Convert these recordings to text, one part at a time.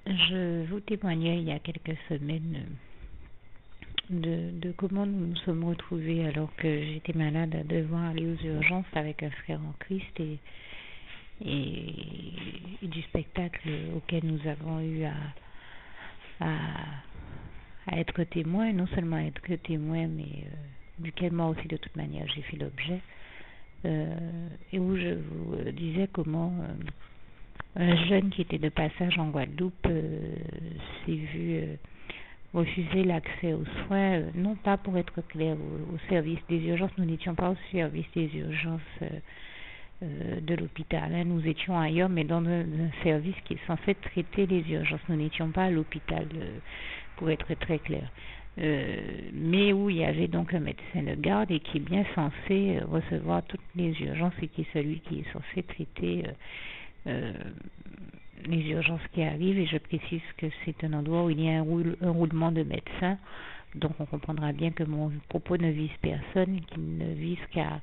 Je vous témoignais il y a quelques semaines de comment nous nous sommes retrouvés alors que j'étais malade à devoir aller aux urgences avec un frère en Christ et du spectacle auquel nous avons eu à, à être témoins, non seulement être témoins, mais duquel moi aussi de toute manière j'ai fait l'objet, et où je vous disais comment un jeune qui était de passage en Guadeloupe s'est vu refuser l'accès aux soins, non pas pour être clair au service des urgences, nous n'étions pas au service des urgences de l'hôpital, hein. Nous étions ailleurs, mais dans un service qui est censé traiter les urgences. Nous n'étions pas à l'hôpital, pour être très clair. Mais où il y avait donc un médecin de garde et qui est bien censé recevoir toutes les urgences et qui est celui qui est censé traiter les urgences qui arrivent. Et je précise que c'est un endroit où il y a un roulement de médecins, donc on comprendra bien que mon propos ne vise personne, qu'il ne vise qu'à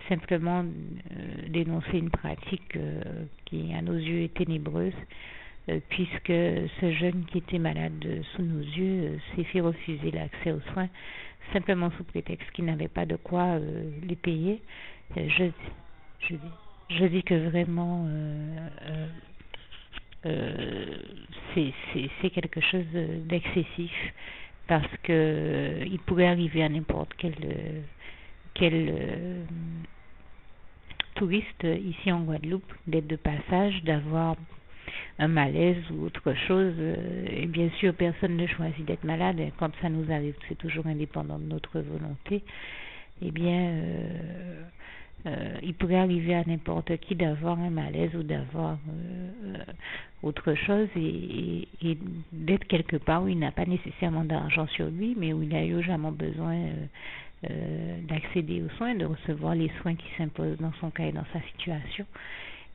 simplement dénoncer une pratique qui à nos yeux est ténébreuse, puisque ce jeune qui était malade sous nos yeux s'est fait refuser l'accès aux soins simplement sous prétexte qu'il n'avait pas de quoi les payer. Je dis que vraiment c'est quelque chose d'excessif, parce que il pourrait arriver à n'importe quel touriste ici en Guadeloupe d'être de passage, d'avoir un malaise ou autre chose, et bien sûr personne ne choisit d'être malade, et quand ça nous arrive c'est toujours indépendant de notre volonté. Eh bien il pourrait arriver à n'importe qui d'avoir un malaise ou d'avoir autre chose et d'être quelque part où il n'a pas nécessairement d'argent sur lui, mais où il a urgemment besoin d'accéder aux soins, de recevoir les soins qui s'imposent dans son cas et dans sa situation.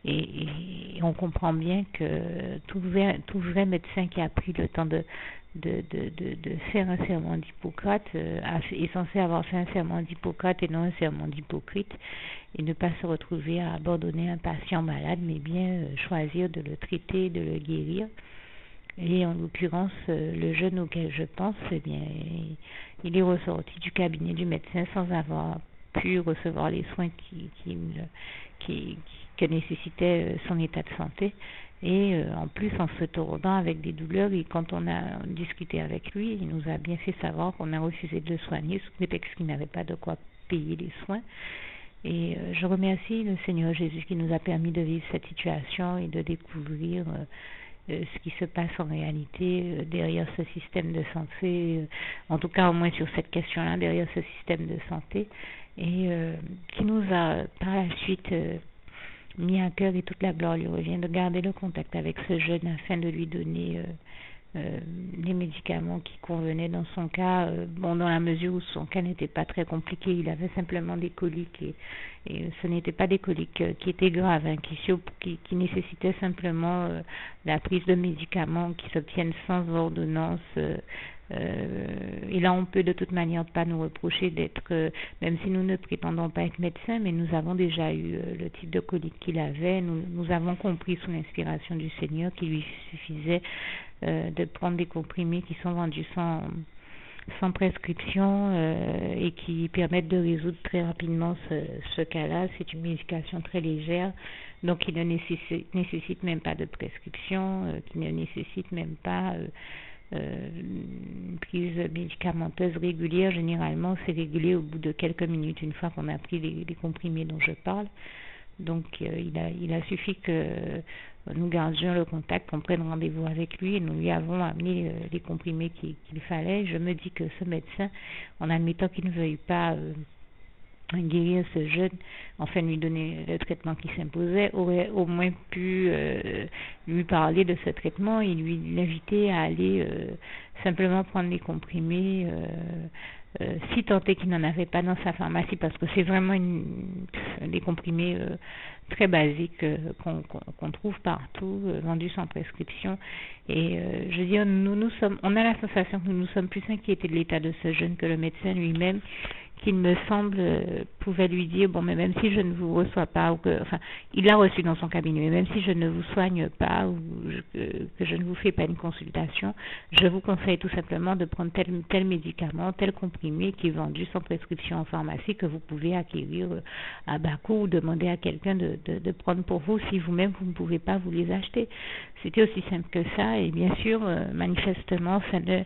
Et on comprend bien que tout vrai médecin qui a pris le temps de faire un serment d'Hippocrate est censé avoir fait un serment d'Hippocrate et non un serment d'hypocrite, et ne pas se retrouver à abandonner un patient malade, mais bien choisir de le traiter, de le guérir. Et en l'occurrence, le jeune auquel je pense, eh bien, il est ressorti du cabinet du médecin sans avoir pu recevoir les soins que nécessitait son état de santé, et en plus en se tordant avec des douleurs. Et quand on a discuté avec lui, il nous a bien fait savoir qu'on a refusé de le soigner sous prétexte qu'il n'avait pas de quoi payer les soins. Et je remercie le Seigneur Jésus qui nous a permis de vivre cette situation et de découvrir ce qui se passe en réalité derrière ce système de santé, en tout cas au moins sur cette question-là, derrière ce système de santé, et qui nous a par la suite mis à cœur, et toute la gloire lui revient, de garder le contact avec ce jeune afin de lui donner les médicaments qui convenaient dans son cas, dans la mesure où son cas n'était pas très compliqué. Il avait simplement des coliques, et ce n'étaient pas des coliques qui étaient graves, hein, qui nécessitaient simplement la prise de médicaments qui s'obtiennent sans ordonnance. Et là on peut de toute manière pas nous reprocher d'être, même si nous ne prétendons pas être médecins, mais nous avons déjà eu le type de colique qu'il avait. Nous avons compris sous l'inspiration du Seigneur qu'il lui suffisait de prendre des comprimés qui sont vendus sans prescription et qui permettent de résoudre très rapidement ce cas-là. C'est une médication très légère, donc qui ne nécessite même pas de prescription, qui ne nécessite même pas une prise médicamenteuse régulière. Généralement c'est régulé au bout de quelques minutes, une fois qu'on a pris les comprimés dont je parle. Donc il a suffi que nous gardions le contact, qu'on prenne rendez-vous avec lui, et nous lui avons amené les comprimés qu'il fallait. Je me dis que ce médecin, en admettant qu'il ne veuille pas guérir ce jeune, enfin lui donner le traitement qui s'imposait, aurait au moins pu lui parler de ce traitement et l'inviter à aller simplement prendre les comprimés, si tant est qu'il n'en avait pas dans sa pharmacie, parce que c'est vraiment des comprimés très basiques qu'on trouve partout, vendus sans prescription. Et je veux dire, on a la sensation que nous sommes plus inquiétés de l'état de ce jeune que le médecin lui-même, qu'il me semble pouvait lui dire, bon, mais même si je ne vous reçois pas, enfin, il l'a reçu dans son cabinet, mais même si je ne vous soigne pas ou que je ne vous fais pas une consultation, je vous conseille tout simplement de prendre tel médicament, tel comprimé qui est vendu sans prescription en pharmacie, que vous pouvez acquérir à bas coût ou demander à quelqu'un de prendre pour vous si vous-même vous ne pouvez pas vous les acheter. C'était aussi simple que ça, et bien sûr, manifestement, ça ne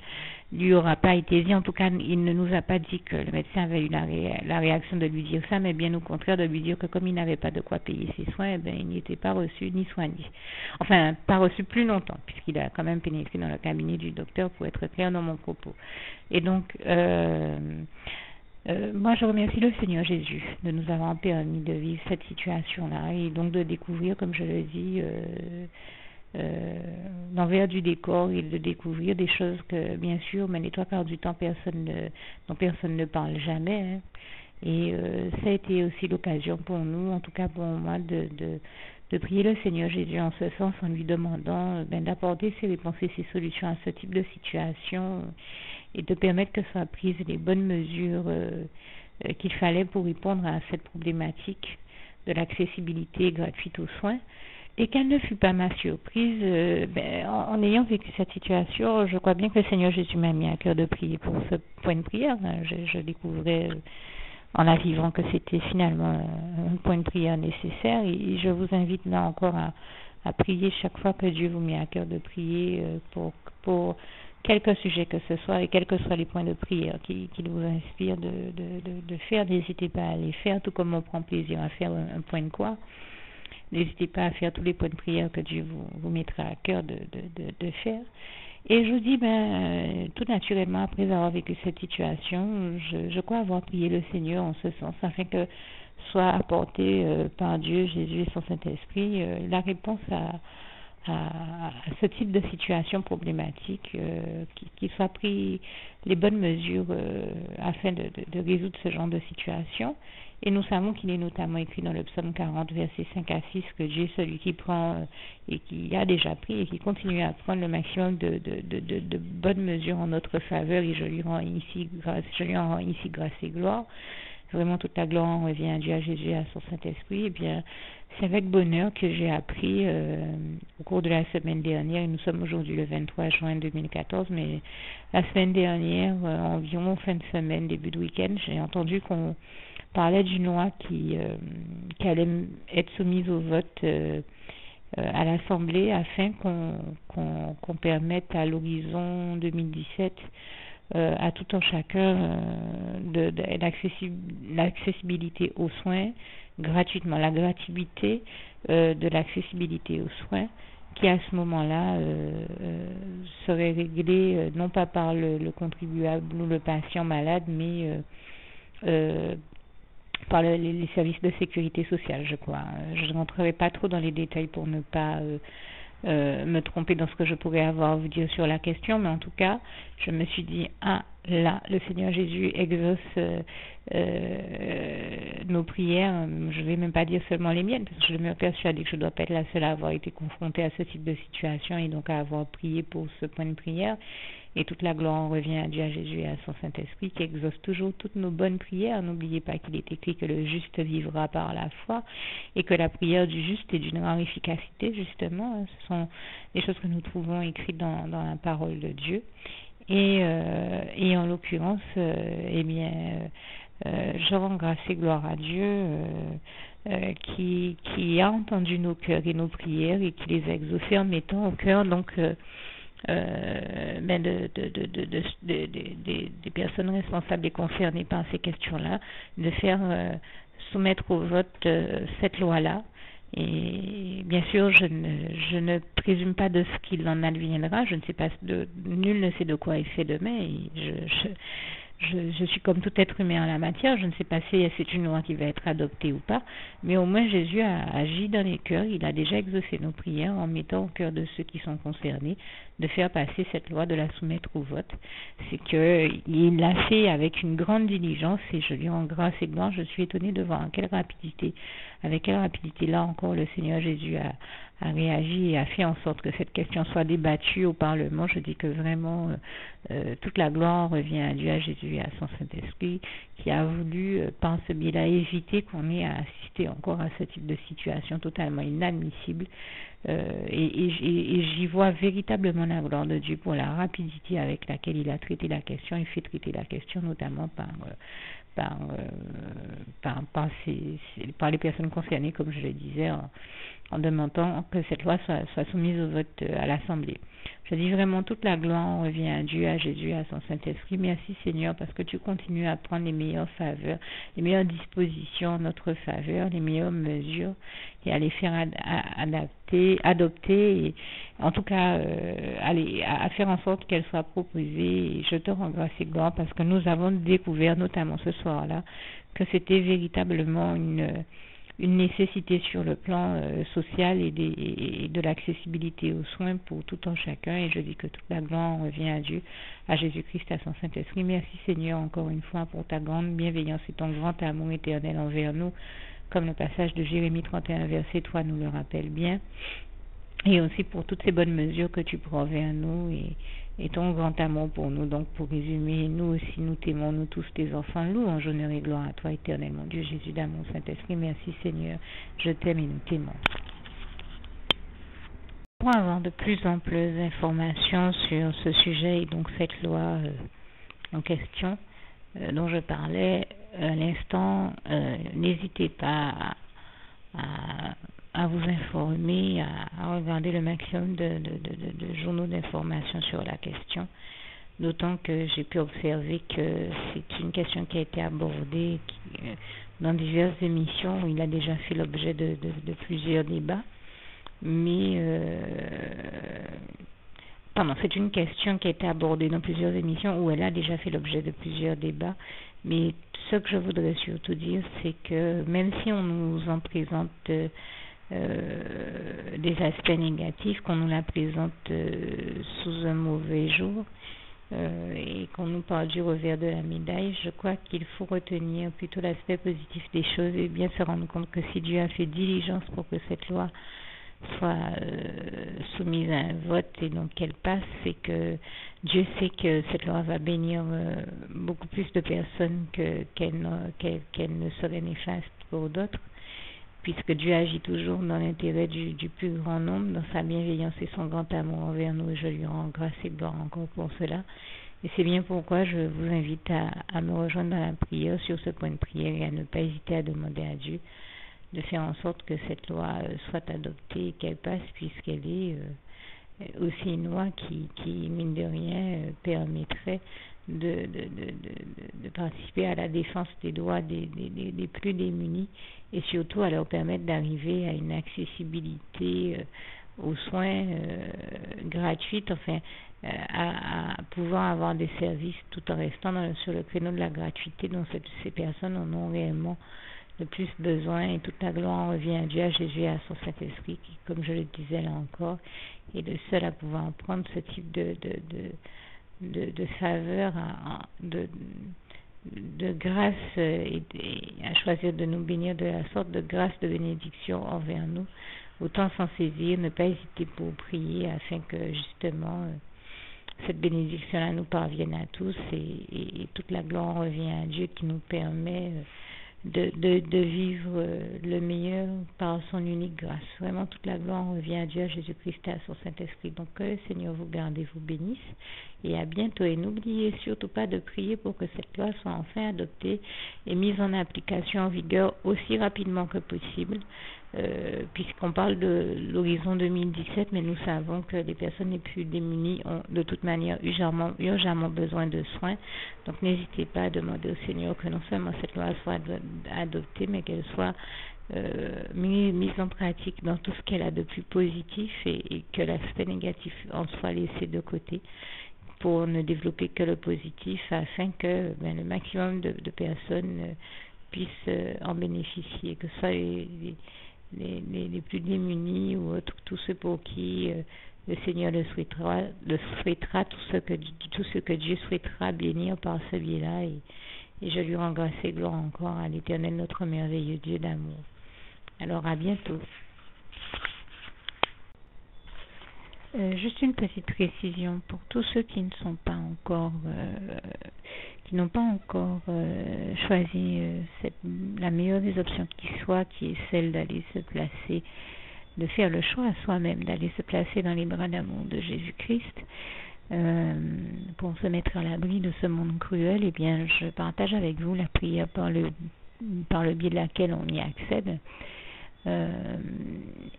lui aura pas été dit. En tout cas, il ne nous a pas dit que le médecin avait eu la réaction de lui dire ça, mais bien au contraire de lui dire que comme il n'avait pas de quoi payer ses soins, eh bien, il n'était pas reçu ni soigné. Enfin, pas reçu plus longtemps, puisqu'il a quand même pénétré dans le cabinet du docteur, pour être clair dans mon propos. Et donc, moi, je remercie le Seigneur Jésus de nous avoir permis de vivre cette situation-là et donc de découvrir, comme je le dis, l'envers du décor et de découvrir des choses que, bien sûr, mais les trois quarts du temps, dont personne ne parle jamais. Hein. Et ça a été aussi l'occasion pour nous, en tout cas pour moi, de prier le Seigneur Jésus en ce sens, en lui demandant d'apporter ses réponses et ses solutions à ce type de situation et de permettre que soient prises les bonnes mesures qu'il fallait pour répondre à cette problématique de l'accessibilité gratuite aux soins. Et quelle ne fut pas ma surprise, en ayant vécu cette situation, je crois bien que le Seigneur Jésus m'a mis à cœur de prier pour ce point de prière. Je découvrais en la vivant que c'était finalement un point de prière nécessaire, et je vous invite là encore à prier chaque fois que Dieu vous met à cœur de prier pour quelque sujet que ce soit et quels que soient les points de prière qu'il vous inspire de faire. N'hésitez pas à les faire, tout comme on prend plaisir à faire un point de croix. N'hésitez pas à faire tous les points de prière que Dieu vous mettra à cœur de faire. Et je vous dis, tout naturellement, après avoir vécu cette situation, je crois avoir prié le Seigneur en ce sens, afin que soit apportée par Dieu, Jésus et son Saint-Esprit la réponse à ce type de situation problématique, qu'il soit pris les bonnes mesures afin de résoudre ce genre de situation. Et nous savons qu'il est notamment écrit dans le psaume 40, versets 5 à 6, que Dieu est celui qui prend et qui a déjà pris et qui continue à prendre le maximum de bonnes mesures en notre faveur, et je lui rends ici grâce et gloire. Vraiment, toute la gloire en revient à Dieu, à Jésus et à son Saint-Esprit. Eh bien, c'est avec bonheur que j'ai appris au cours de la semaine dernière, et nous sommes aujourd'hui le 23 juin 2014, mais la semaine dernière, environ fin de semaine, début de week-end, j'ai entendu qu'on parlait d'une loi qui allait être soumise au vote à l'Assemblée, afin qu'on permette à l'horizon 2017 à tout un chacun l'accessibilité aux soins gratuitement, la gratuité de l'accessibilité aux soins, qui à ce moment-là serait réglée non pas par le contribuable ou le patient malade, mais par les services de sécurité sociale, je crois. Je ne rentrerai pas trop dans les détails pour ne pas me tromper dans ce que je pourrais avoir à vous dire sur la question, mais en tout cas, je me suis dit, là, le Seigneur Jésus exauce nos prières. Je ne vais même pas dire seulement les miennes, parce que je me persuade que je ne dois pas être la seule à avoir été confrontée à ce type de situation et donc à avoir prié pour ce point de prière. Et toute la gloire en revient à Dieu, à Jésus et à son Saint-Esprit, qui exauce toujours toutes nos bonnes prières. N'oubliez pas qu'il est écrit que le juste vivra par la foi, et que la prière du juste est d'une rare efficacité, justement. Ce sont des choses que nous trouvons écrites dans la parole de Dieu. Et en l'occurrence, je rends grâce et gloire à Dieu qui a entendu nos cœurs et nos prières, et qui les a exaucés en mettant au cœur donc des personnes responsables et concernées par ces questions-là, de faire soumettre au vote cette loi-là. Et bien sûr, je ne présume pas de ce qu'il en adviendra. Je ne sais pas, nul ne sait de quoi est fait demain. Et je suis comme tout être humain en la matière. Je ne sais pas si c'est une loi qui va être adoptée ou pas, mais au moins Jésus a agi dans les cœurs. Il a déjà exaucé nos prières en mettant au cœur de ceux qui sont concernés de faire passer cette loi, de la soumettre au vote. C'est qu'il l'a fait avec une grande diligence, et je lui rends grâce et gloire. Je suis étonnée de voir avec quelle rapidité là encore le Seigneur Jésus a réagi et a fait en sorte que cette question soit débattue au Parlement. Je dis que vraiment toute la gloire revient à Dieu, à Jésus et à son Saint-Esprit qui a voulu par ce biais-là éviter qu'on ait à assister encore à ce type de situation totalement inadmissible. Et j'y vois véritablement la gloire de Dieu pour la rapidité avec laquelle il a traité la question. Il fait traiter la question notamment par les personnes concernées, comme je le disais, en demandant que cette loi soit soumise au vote à l'Assemblée. Je dis vraiment toute la gloire revient à Dieu, à Jésus, à son Saint-Esprit. Merci Seigneur parce que tu continues à prendre les meilleures faveurs, les meilleures dispositions en notre faveur, les meilleures mesures et à les faire adopter et en tout cas à faire en sorte qu'elles soient proposées. Et je te rends grâce et gloire parce que nous avons découvert notamment ce soir-là que c'était véritablement une nécessité sur le plan social et de l'accessibilité aux soins pour tout un chacun. Et je dis que toute la gloire revient à Dieu, à Jésus-Christ, à son Saint-Esprit. Merci Seigneur encore une fois pour ta grande bienveillance et ton grand amour éternel envers nous, comme le passage de Jérémie 31 verset 3 nous le rappelle bien. Et aussi pour toutes ces bonnes mesures que tu prends vers nous et ton grand amour pour nous. Donc pour résumer, nous aussi nous t'aimons, nous tous tes enfants, louange, honneur et gloire à toi éternel mon Dieu Jésus d'amour Saint-Esprit. Merci Seigneur, je t'aime et nous t'aimons. Pour avoir de plus amples informations sur ce sujet et donc cette loi en question dont je parlais à l'instant, n'hésitez pas à vous informer, à regarder le maximum de journaux d'information sur la question, d'autant que j'ai pu observer que c'est une question qui a été abordée dans diverses émissions où il a déjà fait l'objet de plusieurs débats, mais c'est une question qui a été abordée dans plusieurs émissions où elle a déjà fait l'objet de plusieurs débats, mais ce que je voudrais surtout dire, c'est que même si on nous en présente des aspects négatifs, qu'on nous la présente sous un mauvais jour et qu'on nous parle du revers de la médaille, je crois qu'il faut retenir plutôt l'aspect positif des choses et bien se rendre compte que si Dieu a fait diligence pour que cette loi soit soumise à un vote et donc qu'elle passe, c'est que Dieu sait que cette loi va bénir beaucoup plus de personnes qu'elle ne serait néfaste pour d'autres, puisque Dieu agit toujours dans l'intérêt du plus grand nombre, dans sa bienveillance et son grand amour envers nous, et je lui rends grâce et gloire encore pour cela. Et c'est bien pourquoi je vous invite à me rejoindre dans la prière sur ce point de prière et à ne pas hésiter à demander à Dieu de faire en sorte que cette loi soit adoptée et qu'elle passe, puisqu'elle est aussi une loi qui mine de rien, permettrait de participer à la défense des droits des plus démunis et surtout à leur permettre d'arriver à une accessibilité aux soins gratuits, enfin à pouvoir avoir des services tout en restant sur le créneau de la gratuité dont ces personnes en ont réellement le plus besoin. Et toute la gloire revient à Dieu, à Jésus et à son Saint-Esprit qui, comme je le disais là encore, est le seul à pouvoir prendre ce type de faveur, de grâce et à choisir de nous bénir de la sorte de grâce, de bénédiction envers nous. Autant s'en saisir, ne pas hésiter pour prier afin que justement cette bénédiction-là nous parvienne à tous et toute la gloire revient à Dieu qui nous permet de vivre le meilleur par son unique grâce. Vraiment, toute la gloire revient à Dieu, à Jésus-Christ et à son Saint-Esprit. Donc, que le Seigneur vous garde et vous bénisse. Et à bientôt. Et n'oubliez surtout pas de prier pour que cette loi soit enfin adoptée et mise en application en vigueur aussi rapidement que possible, puisqu'on parle de l'horizon 2017, mais nous savons que les personnes les plus démunies ont de toute manière urgemment besoin de soins. Donc n'hésitez pas à demander au Seigneur que non seulement cette loi soit adoptée, mais qu'elle soit mise en pratique dans tout ce qu'elle a de plus positif et que l'aspect négatif en soit laissé de côté pour ne développer que le positif afin que le maximum de personnes puissent en bénéficier, que ce soit les plus démunis ou autres, tous ceux pour qui le Seigneur le souhaitera, tout ce que Dieu souhaitera bénir par ce biais-là. Et je lui rends grâce et gloire encore à l'Éternel, notre merveilleux Dieu d'amour. Alors à bientôt. Juste une petite précision pour tous ceux qui ne sont pas encore, qui n'ont pas encore choisi la meilleure des options qui soit, qui est celle d'aller se placer, de faire le choix à soi-même, d'aller se placer dans les bras d'amour de Jésus-Christ, pour se mettre à l'abri de ce monde cruel. Eh bien, je partage avec vous la prière par le biais de laquelle on y accède.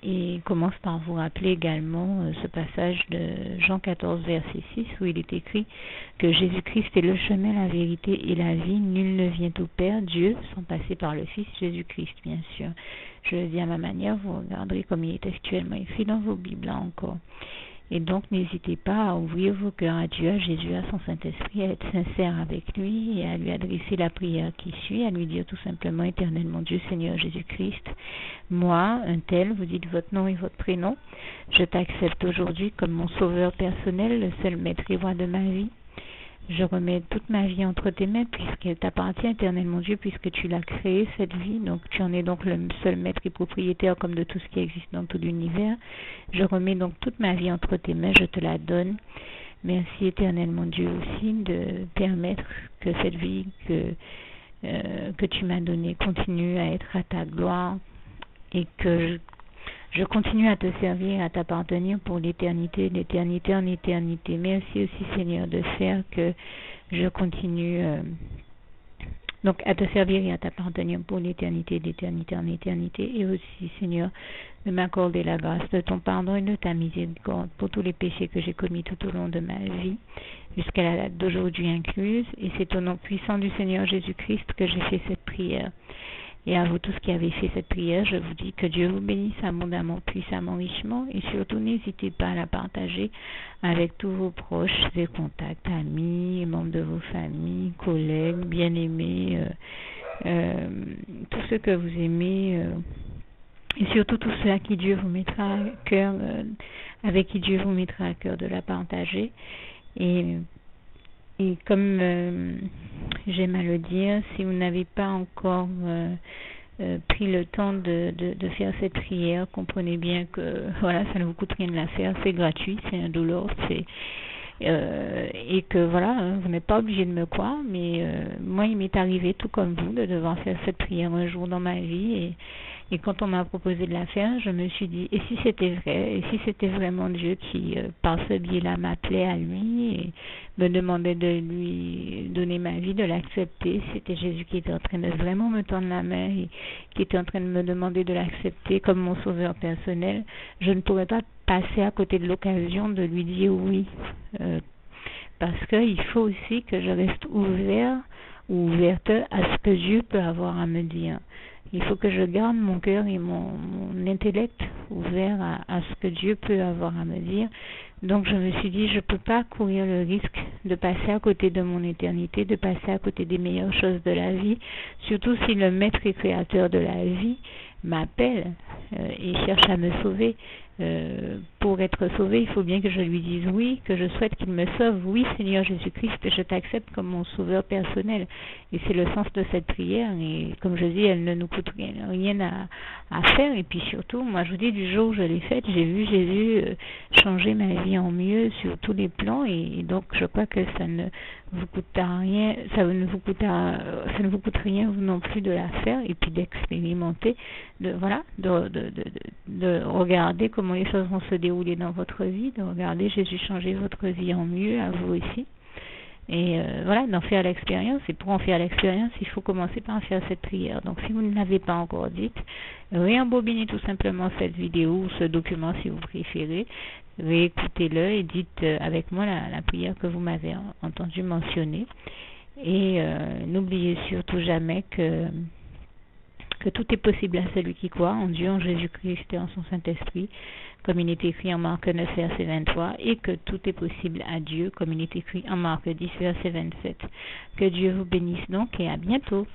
Et commence par vous rappeler également ce passage de Jean 14, verset 6, où il est écrit que Jésus-Christ est le chemin, la vérité et la vie. Nul ne vient au Père, Dieu, sans passer par le Fils Jésus-Christ, bien sûr. Je le dis à ma manière, vous regarderez comme il est actuellement écrit dans vos Bibles là encore. Et donc, n'hésitez pas à ouvrir vos cœurs à Dieu, à Jésus, à son Saint-Esprit, à être sincère avec lui et à lui adresser la prière qui suit, à lui dire tout simplement: Éternel mon Dieu, Seigneur Jésus-Christ, moi, un tel, vous dites votre nom et votre prénom, je t'accepte aujourd'hui comme mon sauveur personnel, le seul maître et roi de ma vie. Je remets toute ma vie entre tes mains puisqu'elle t'appartient, Éternel mon Dieu, puisque tu l'as créée, cette vie. Donc tu en es donc le seul maître et propriétaire comme de tout ce qui existe dans tout l'univers. Je remets donc toute ma vie entre tes mains, je te la donne. Merci, Éternel mon Dieu, aussi de permettre que cette vie que tu m'as donnée continue à être à ta gloire et que je continue à te servir, à t'appartenir pour l'éternité, d'éternité en éternité. Merci aussi, Seigneur, de faire que je continue donc à te servir et à t'appartenir pour l'éternité, d'éternité en éternité. Et aussi, Seigneur, de m'accorder la grâce de ton pardon et de ta miséricorde pour tous les péchés que j'ai commis tout au long de ma vie, jusqu'à la date d'aujourd'hui incluse. Et c'est au nom puissant du Seigneur Jésus-Christ que j'ai fait cette prière. Et à vous tous qui avez fait cette prière, je vous dis que Dieu vous bénisse abondamment, puissamment, richement. Et surtout, n'hésitez pas à la partager avec tous vos proches et contacts, amis, membres de vos familles, collègues, bien-aimés, tous ceux que vous aimez, et surtout tous ceux à qui Dieu vous mettra à cœur, avec qui Dieu vous mettra à cœur de la partager. Et comme j'aime à le dire, si vous n'avez pas encore pris le temps de faire cette prière, comprenez bien que voilà, ça ne vous coûte rien de la faire, c'est gratuit, c'est indolore, et que voilà, vous n'êtes pas obligé de me croire, mais moi il m'est arrivé tout comme vous de devoir faire cette prière un jour dans ma vie, et quand on m'a proposé de la faire, je me suis dit, et si c'était vrai, et si c'était vraiment Dieu qui, par ce biais-là, m'appelait à lui et me demandait de lui donner ma vie, de l'accepter, c'était Jésus qui était en train de vraiment me tendre la main et qui était en train de me demander de l'accepter comme mon sauveur personnel, je ne pourrais pas passer à côté de l'occasion de lui dire oui, parce qu'il faut aussi que je reste ouvert ou ouverte à ce que Dieu peut avoir à me dire. Il faut que je garde mon cœur et mon intellect ouvert à ce que Dieu peut avoir à me dire. Donc je me suis dit, je ne peux pas courir le risque de passer à côté de mon éternité, de passer à côté des meilleures choses de la vie, surtout si le maître et créateur de la vie m'appelle et cherche à me sauver. Pour être sauvé, il faut bien que je lui dise oui, que je souhaite qu'il me sauve. Oui, Seigneur Jésus-Christ, je t'accepte comme mon sauveur personnel. Et c'est le sens de cette prière. Et comme je dis, elle ne nous coûte rien à faire. Et puis surtout, moi je vous dis, du jour où je l'ai faite, j'ai vu Jésus changer ma vie en mieux sur tous les plans. Et donc je crois que ça ne vous coûte rien, ça ne vous coûte rien vous non plus de la faire et puis d'expérimenter, de regarder comment les choses vont se dérouler dans votre vie, de regarder Jésus changer votre vie en mieux, à vous aussi. Et voilà, d'en faire l'expérience. Et pour en faire l'expérience, il faut commencer par faire cette prière. Donc si vous ne l'avez pas encore dite, réembobinez tout simplement cette vidéo ou ce document si vous préférez, réécoutez-le et dites avec moi la prière que vous m'avez entendu mentionner. Et n'oubliez surtout jamais que tout est possible à celui qui croit en Dieu, en Jésus-Christ et en son Saint-Esprit, comme il est écrit en Marc 9, verset 23, et que tout est possible à Dieu, comme il est écrit en Marc 10, verset 27. Que Dieu vous bénisse donc et à bientôt.